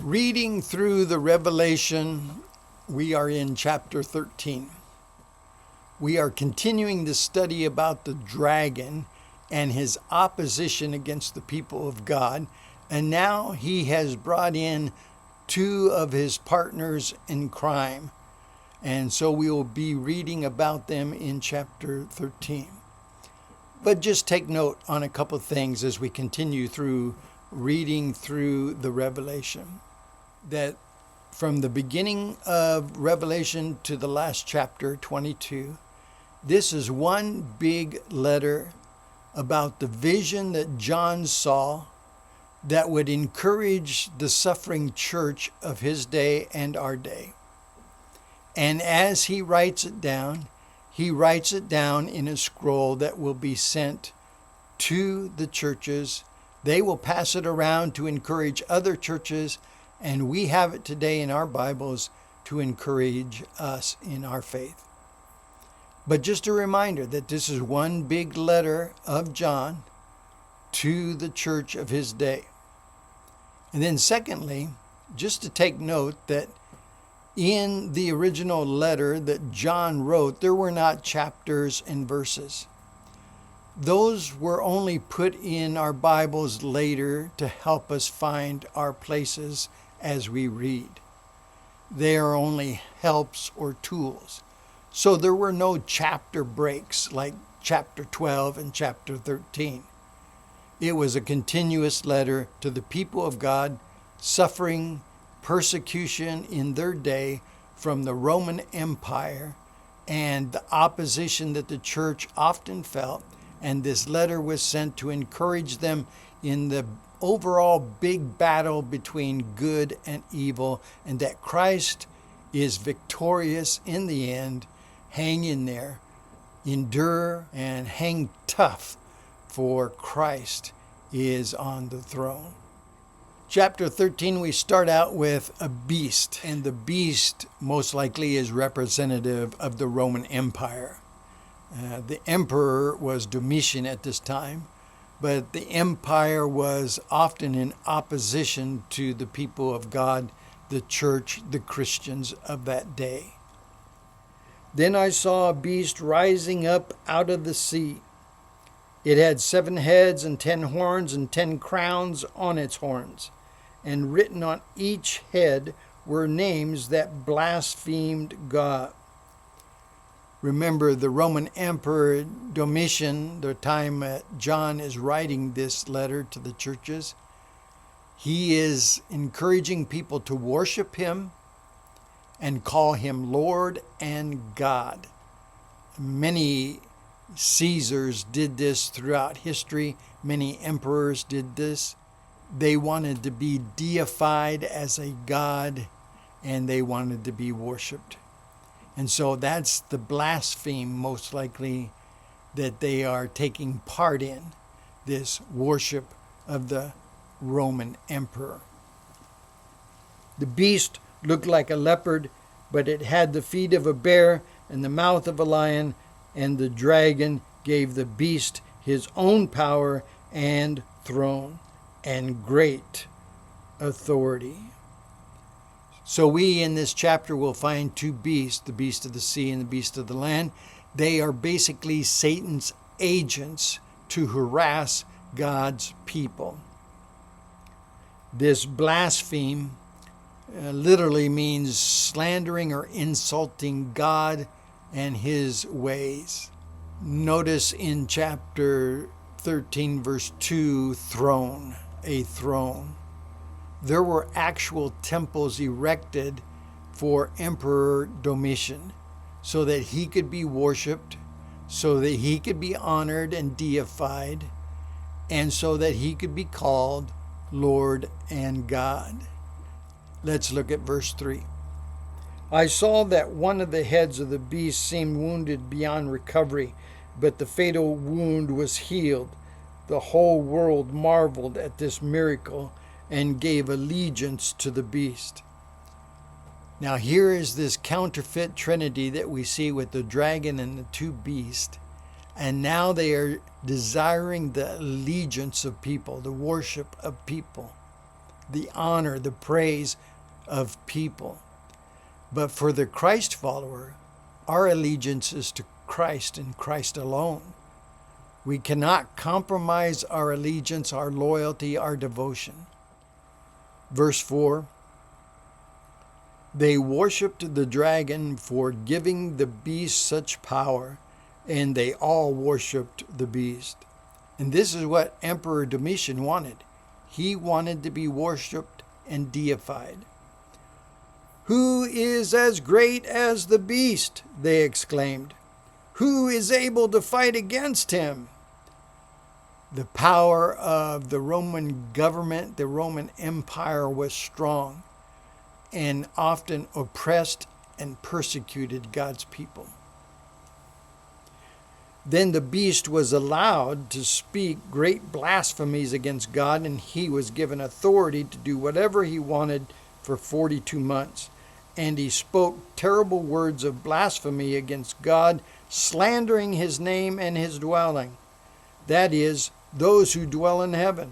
Reading through the Revelation, we are in chapter 13. We are continuing the study about the dragon and his opposition against the people of God, and now he has brought in two of his partners in crime. And so we will be reading about them in chapter 13. But just take note on a couple of things as we continue through reading through the Revelation. That from the beginning of Revelation to the last chapter, 22, this is one big letter about the vision that John saw that would encourage the suffering church of his day and our day. And as he writes it down in a scroll that will be sent to the churches. They will pass it around to encourage other churches, and we have it today in our Bibles to encourage us in our faith. But just a reminder that this is one big letter of John to the church of his day. And then secondly, just to take note that in the original letter that John wrote, there were not chapters and verses. Those were only put in our Bibles later to help us find our places as we read. They are only helps or tools. So there were no chapter breaks like chapter 12 and chapter 13. It was a continuous letter to the people of God suffering persecution in their day from the Roman Empire and the opposition that the church often felt. And this letter was sent to encourage them in the overall big battle between good and evil, and that Christ is victorious in the end. Hang in there, endure, and hang tough, for Christ is on the throne. Chapter 13, we start out with a beast, and the beast most likely is representative of the Roman Empire. The emperor was Domitian at this time, but the empire was often in opposition to the people of God, the church, the Christians of that day. Then I saw a beast rising up out of the sea. It had 7 heads and 10 horns and 10 crowns on its horns, and written on each head were names that blasphemed God. Remember, the Roman Emperor Domitian, the time John is writing this letter to the churches, he is encouraging people to worship him and call him Lord and God. Many Caesars did this throughout history. Many emperors did this. They wanted to be deified as a god, and they wanted to be worshipped. And so that's the blaspheme, most likely, that they are taking part in, this worship of the Roman emperor. The beast looked like a leopard, but it had the feet of a bear and the mouth of a lion, and the dragon gave the beast his own power and throne and great authority. So we in this chapter will find two beasts, the beast of the sea and the beast of the land. They are basically Satan's agents to harass God's people. This blaspheme literally means slandering or insulting God and his ways. Notice in chapter 13, verse 2, throne, a throne. There were actual temples erected for Emperor Domitian so that he could be worshipped, so that he could be honored and deified, and so that he could be called Lord and God. Let's look at verse 3. I saw that one of the heads of the beast seemed wounded beyond recovery, but the fatal wound was healed. The whole world marveled at this miracle and gave allegiance to the beast. Now here is this counterfeit trinity that we see with the dragon and the two beasts. And now they are desiring the allegiance of people, the worship of people. the honor, the praise of people. But for the Christ follower, our allegiance is to Christ and Christ alone. We cannot compromise our allegiance, our loyalty, our devotion. Verse 4, they worshipped the dragon for giving the beast such power, and they all worshipped the beast. And this is what Emperor Domitian wanted. He wanted to be worshipped and deified. Who is as great as the beast? They exclaimed. Who is able to fight against him? The power of the Roman government, the Roman Empire, was strong and often oppressed and persecuted God's people. Then the beast was allowed to speak great blasphemies against God, and he was given authority to do whatever he wanted for 42 months. And he spoke terrible words of blasphemy against God, slandering his name and his dwelling, that is, those who dwell in heaven.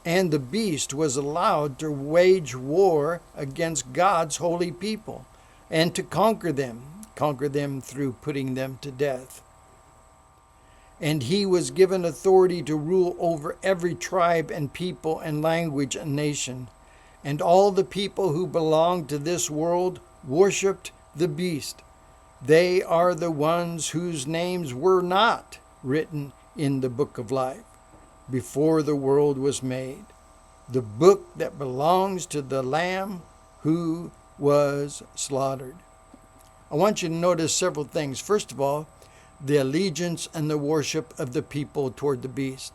And the beast was allowed to wage war against God's holy people and to conquer them through putting them to death. And he was given authority to rule over every tribe and people and language and nation. And all the people who belonged to this world worshipped the beast. They are the ones whose names were not written in the book of life before the world was made, the book that belongs to the Lamb who was slaughtered. I want you to notice several things. First of all, the allegiance and the worship of the people toward the beast.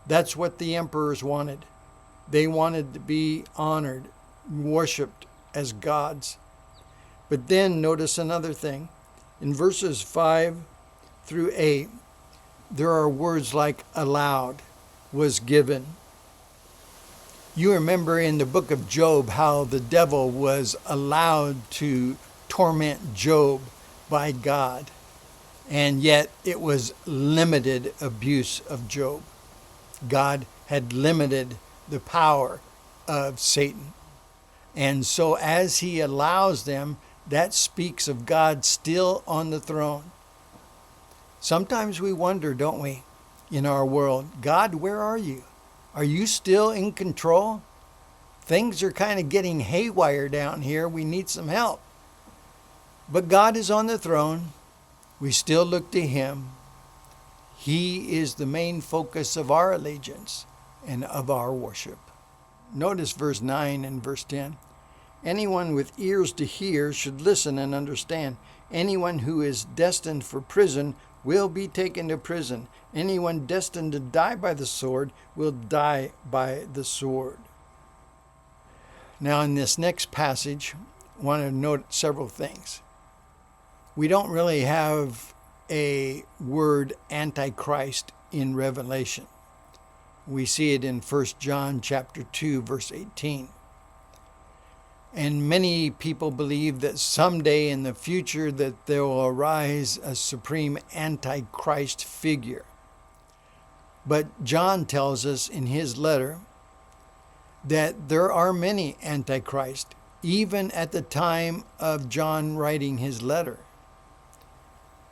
That's what the emperors wanted. They wanted to be honored, worshipped as gods. But then notice another thing. In verses 5 through 8, there are words like allowed, was given. You remember in the book of Job how the devil was allowed to torment Job by God. And yet it was limited abuse of Job. God had limited the power of Satan. And so as he allows them, that speaks of God still on the throne. Sometimes we wonder, don't we, in our world, God, where are you? Are you still in control? Things are kind of getting haywire down here. We need some help. But God is on the throne. We still look to him. He is the main focus of our allegiance and of our worship. Notice verse 9 and verse 10. Anyone with ears to hear should listen and understand. Anyone who is destined for prison will be taken to prison. Anyone destined to die by the sword will die by the sword. Now in this next passage, I want to note several things. We don't really have a word antichrist in Revelation. We see it in 1 John chapter 2, verse 18. And many people believe that someday in the future that there will arise a supreme antichrist figure. But John tells us in his letter that there are many antichrists, even at the time of John writing his letter.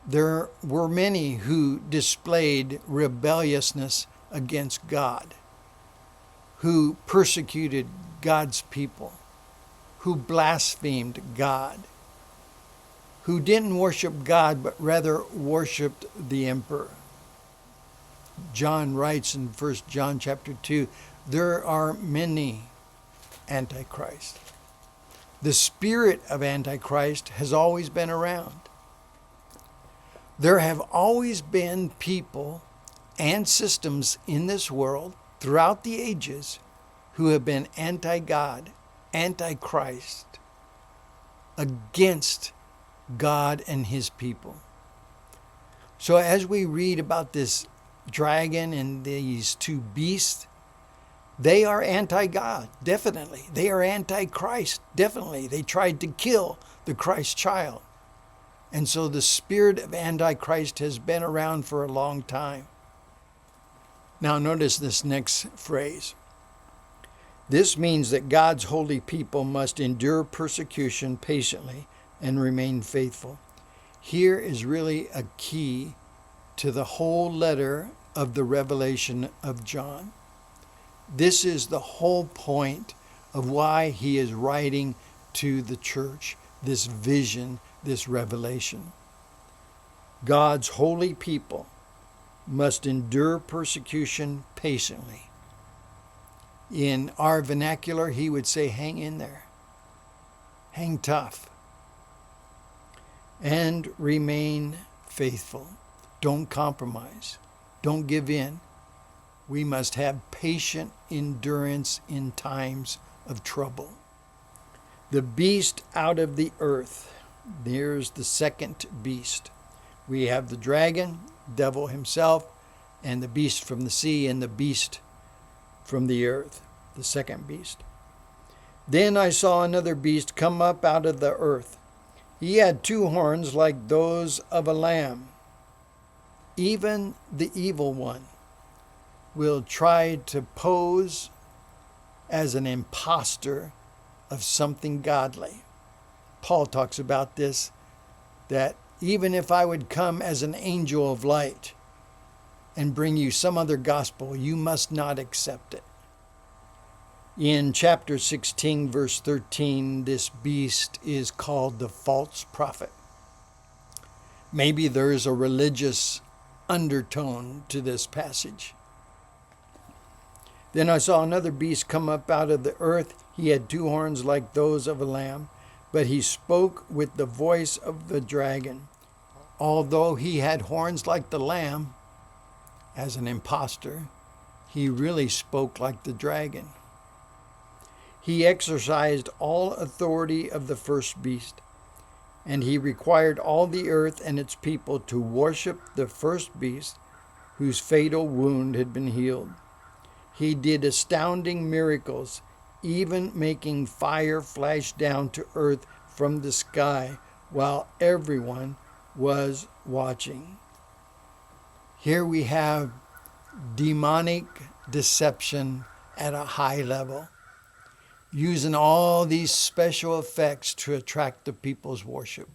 There were many who displayed rebelliousness against God, who persecuted God's people, who blasphemed God, who didn't worship God but rather worshiped the emperor. John writes in 1 John chapter 2, there are many antichrists. The spirit of antichrist has always been around. There have always been people and systems in this world throughout the ages who have been anti-God, antichrist, against God and his people. So as we read about this dragon and these two beasts, they are anti-God, definitely. They are anti-Christ, definitely. They tried to kill the Christ child. And so the spirit of antichrist has been around for a long time. Now notice this next phrase. This means that God's holy people must endure persecution patiently and remain faithful. Here is really a key to the whole letter of the Revelation of John. This is the whole point of why he is writing to the church, this vision, this revelation. God's holy people must endure persecution patiently. In our vernacular, he would say, hang in there, hang tough, and remain faithful. Don't compromise. Don't give in. We must have patient endurance in times of trouble. The beast out of the earth. There's the second beast. We have the dragon, devil himself, and the beast from the sea, and the beast from the earth, the second beast. Then I saw another beast come up out of the earth. He had 2 horns like those of a lamb. Even the evil one will try to pose as an imposter of something godly. Paul talks about this, that even if I would come as an angel of light and bring you some other gospel, you must not accept it. In chapter 16, verse 13, this beast is called the false prophet. Maybe there is a religious undertone to this passage. Then I saw another beast come up out of the earth. He had 2 horns like those of a lamb, but he spoke with the voice of the dragon. Although he had horns like the lamb, as an impostor, he really spoke like the dragon. He exercised all authority of the first beast, and he required all the earth and its people to worship the first beast whose fatal wound had been healed. He did astounding miracles, even making fire flash down to earth from the sky while everyone was watching. Here we have demonic deception at a high level, using all these special effects to attract the people's worship,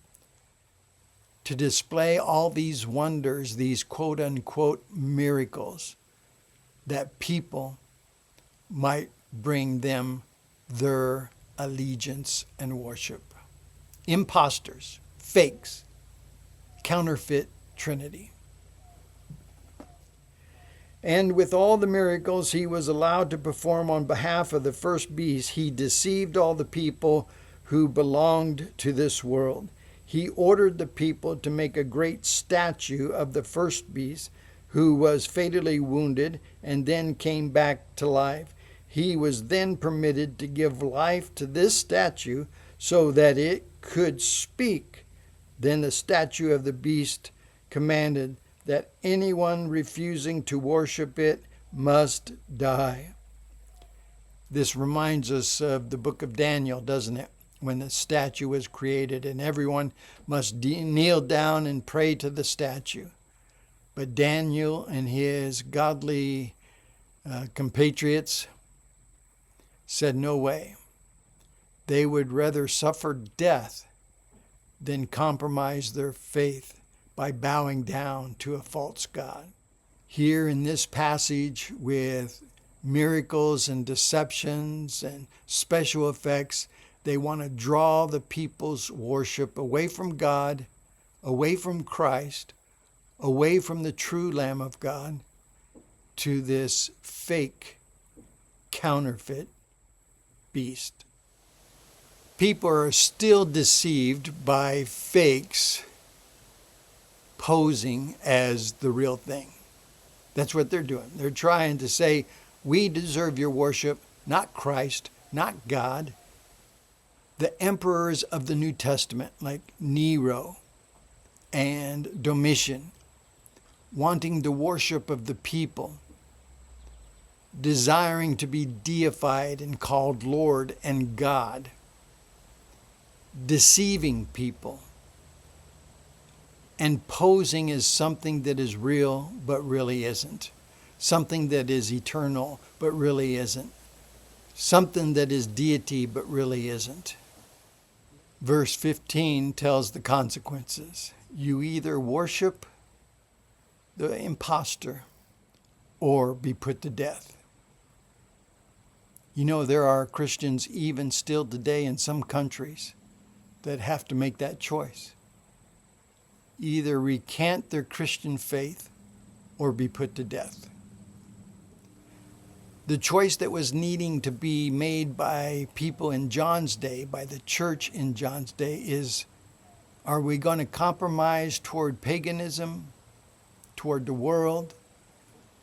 to display all these wonders, these quote-unquote miracles, that people might bring them their allegiance and worship. Imposters, fakes, counterfeit Trinity. And with all the miracles he was allowed to perform on behalf of the first beast, he deceived all the people who belonged to this world. He ordered the people to make a great statue of the first beast, who was fatally wounded and then came back to life. He was then permitted to give life to this statue so that it could speak. Then the statue of the beast commanded that anyone refusing to worship it must die. This reminds us of the book of Daniel, doesn't it? When the statue was created and everyone must kneel down and pray to the statue. But Daniel and his godly compatriots said no way. They would rather suffer death than compromise their faith by bowing down to a false god. Here in this passage, with miracles and deceptions and special effects, they want to draw the people's worship away from God, away from Christ, away from the true Lamb of God, to this fake, counterfeit beast. People are still deceived by fakes posing as the real thing. That's what they're doing. They're trying to say, we deserve your worship, not Christ, not God. The emperors of the New Testament, like Nero and Domitian, wanting the worship of the people, desiring to be deified and called Lord and God, deceiving people, and posing as something that is real but really isn't, something that is eternal but really isn't, something that is deity but really isn't. Verse 15 tells the consequences. You either worship the impostor or be put to death. You know, there are Christians even still today in some countries that have to make that choice. Either recant their Christian faith or be put to death. The choice that was needing to be made by people in John's day, by the church in John's day, is, are we going to compromise toward paganism, toward the world,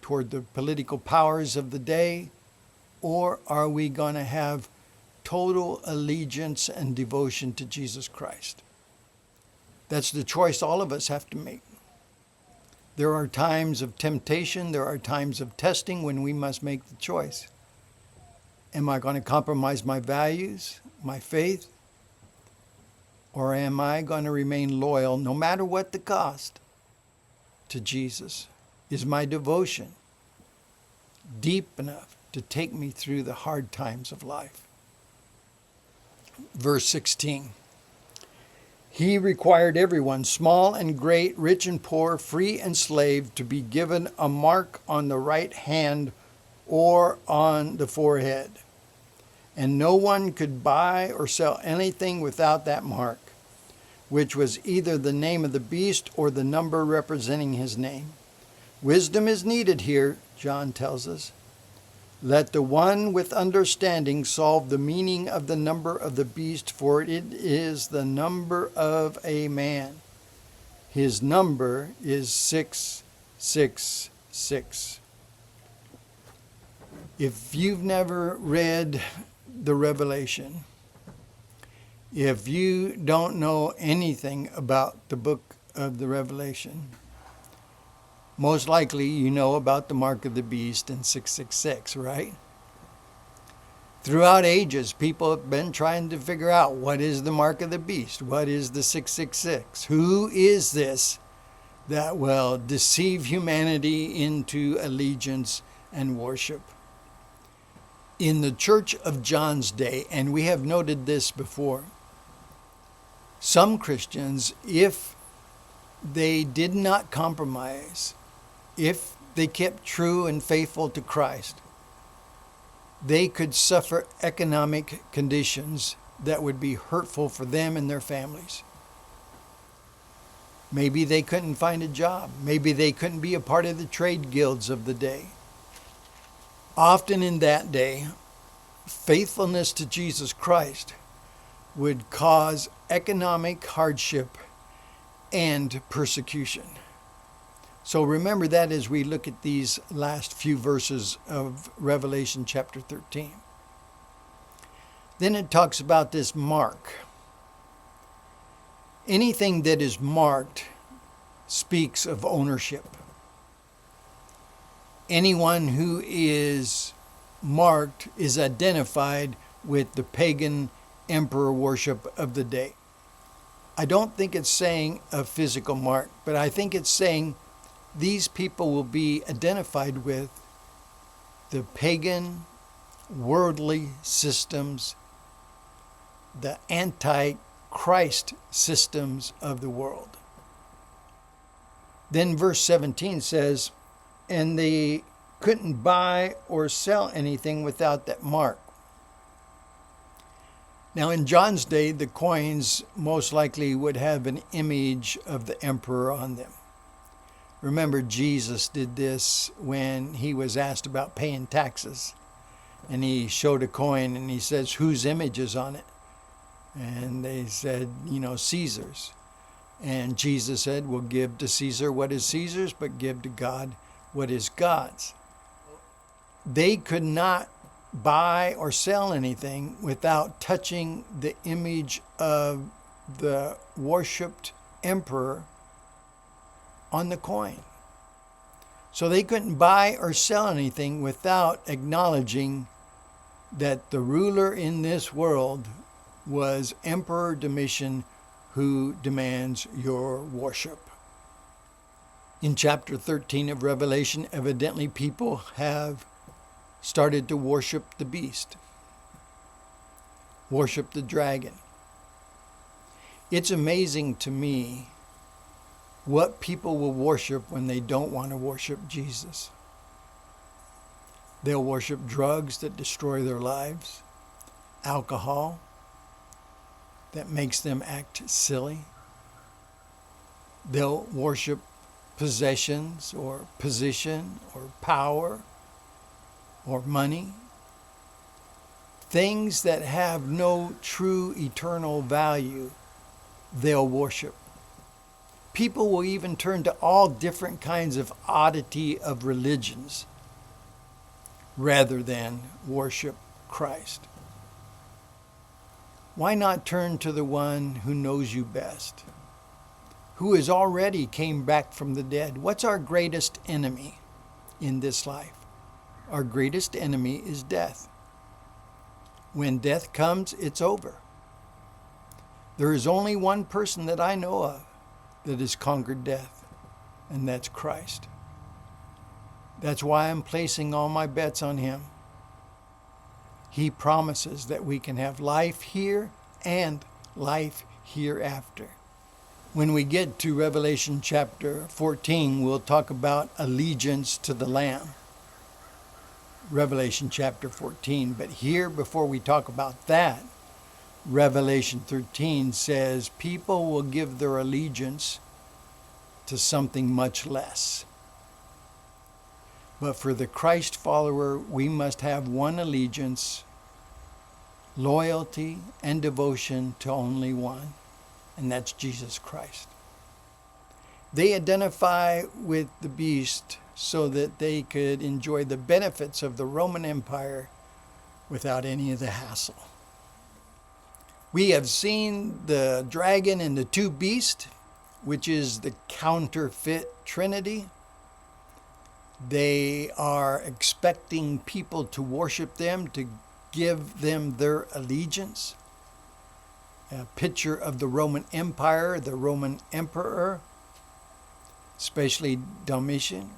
toward the political powers of the day, or are we going to have total allegiance and devotion to Jesus Christ? That's the choice all of us have to make. There are times of temptation, there are times of testing when we must make the choice. Am I going to compromise my values, my faith? Or am I going to remain loyal, no matter what the cost, to Jesus? Is my devotion deep enough to take me through the hard times of life? Verse 16. He required everyone, small and great, rich and poor, free and slave, to be given a mark on the right hand or on the forehead. And no one could buy or sell anything without that mark, which was either the name of the beast or the number representing his name. Wisdom is needed here, John tells us. Let the one with understanding solve the meaning of the number of the beast, for it is the number of a man. His number is 666. If you've never read the Revelation, if you don't know anything about the book of the Revelation, most likely you know about the mark of the beast and 666, right? Throughout ages, people have been trying to figure out what is the mark of the beast? What is the 666? Who is this that will deceive humanity into allegiance and worship? In the church of John's day, and we have noted this before, some Christians, if they did not compromise, if they kept true and faithful to Christ, they could suffer economic conditions that would be hurtful for them and their families. Maybe they couldn't find a job. Maybe they couldn't be a part of the trade guilds of the day. Often in that day, faithfulness to Jesus Christ would cause economic hardship and persecution. So remember that as we look at these last few verses of Revelation chapter 13. Then it talks about this mark. Anything that is marked speaks of ownership. Anyone who is marked is identified with the pagan emperor worship of the day. I don't think it's saying a physical mark, but I think it's saying these people will be identified with the pagan, worldly systems, the antichrist systems of the world. Then verse 17 says, and they couldn't buy or sell anything without that mark. Now in John's day, the coins most likely would have an image of the emperor on them. Remember, Jesus did this when he was asked about paying taxes. And he showed a coin and he says, whose image is on it? And they said, Caesar's. And Jesus said, well, give to Caesar what is Caesar's, but give to God what is God's. They could not buy or sell anything without touching the image of the worshipped emperor on the coin. So they couldn't buy or sell anything without acknowledging that the ruler in this world was Emperor Domitian, who demands your worship. In chapter 13 of Revelation, evidently people have started to worship the beast. worship the dragon. It's amazing to me what people will worship when they don't want to worship Jesus. They'll worship drugs that destroy their lives, alcohol that makes them act silly. They'll worship possessions or position or power or money. Things that have no true eternal value, they'll worship. People will even turn to all different kinds of oddity of religions rather than worship Christ. Why not turn to the one who knows you best, who has already came back from the dead? What's our greatest enemy in this life? Our greatest enemy is death. When death comes, it's over. There is only one person that I know of that has conquered death, and that's Christ. That's why I'm placing all my bets on him. He promises that we can have life here and life hereafter. When we get to Revelation chapter 14, we'll talk about allegiance to the Lamb. Revelation chapter 14. But here, before we talk about that, Revelation 13 says people will give their allegiance to something much less. But for the Christ follower, we must have one allegiance, loyalty, and devotion to only one, and that's Jesus Christ. They identify with the beast so that they could enjoy the benefits of the Roman Empire without any of the hassle. We have seen the dragon and the two beasts, which is the counterfeit Trinity. They are expecting people to worship them, to give them their allegiance. A picture of the Roman Empire, the Roman emperor, especially Domitian.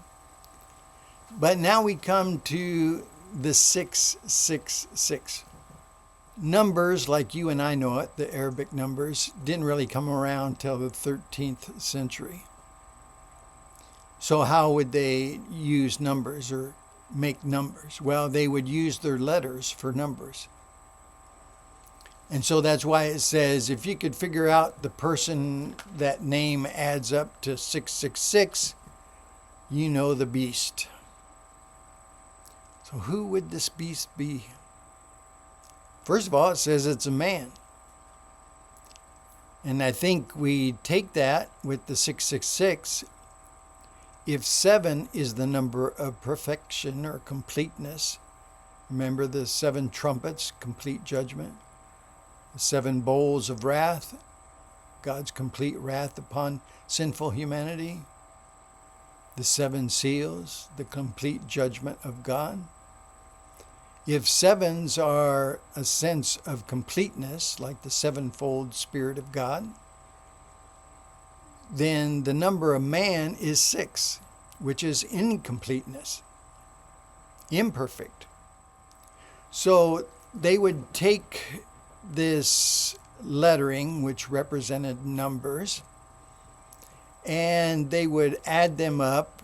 But now we come to the 666. Numbers, like you and I know it, the Arabic numbers, didn't really come around till the 13th century. So how would they use numbers or make numbers? Well, they would use their letters for numbers. And so that's why it says, if you could figure out the person that name adds up to 666, you know the beast. So who would this beast be? First of all, it says it's a man. And I think we take that with the 666. If 7 is the number of perfection or completeness, remember the 7 trumpets, complete judgment, the 7 bowls of wrath, God's complete wrath upon sinful humanity, the 7 seals, the complete judgment of God. If 7s are a sense of completeness, like the 7-fold Spirit of God, then the number of man is 6, which is incompleteness, imperfect. So they would take this lettering, which represented numbers, and they would add them up,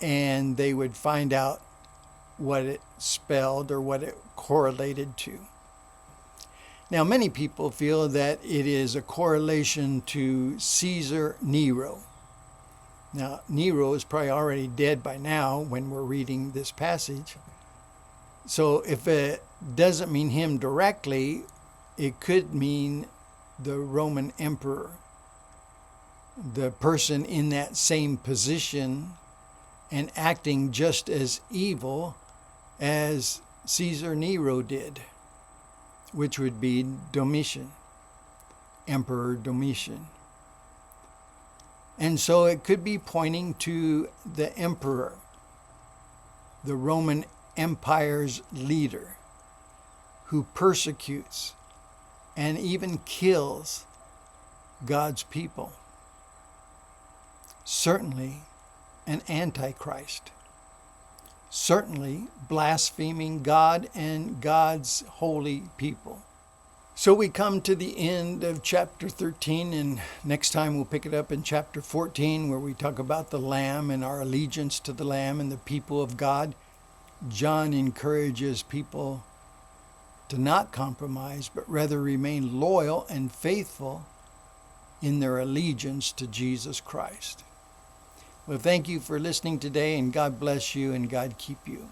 and they would find out what it spelled or what it correlated to. Now, many people feel that it is a correlation to Caesar Nero. Now, Nero is probably already dead by now when we're reading this passage. So if it doesn't mean him directly, it could mean the Roman emperor, the person in that same position and acting just as evil as Caesar Nero did, which would be Domitian, Emperor Domitian. And so it could be pointing to the emperor, the Roman Empire's leader, who persecutes and even kills God's people. Certainly an antichrist. certainly blaspheming God and God's holy people. So we come to the end of chapter 13, and next time we'll pick it up in chapter 14, where we talk about the Lamb and our allegiance to the Lamb and the people of God. John encourages people to not compromise, but rather remain loyal and faithful in their allegiance to Jesus Christ. Well, thank you for listening today, and God bless you and God keep you.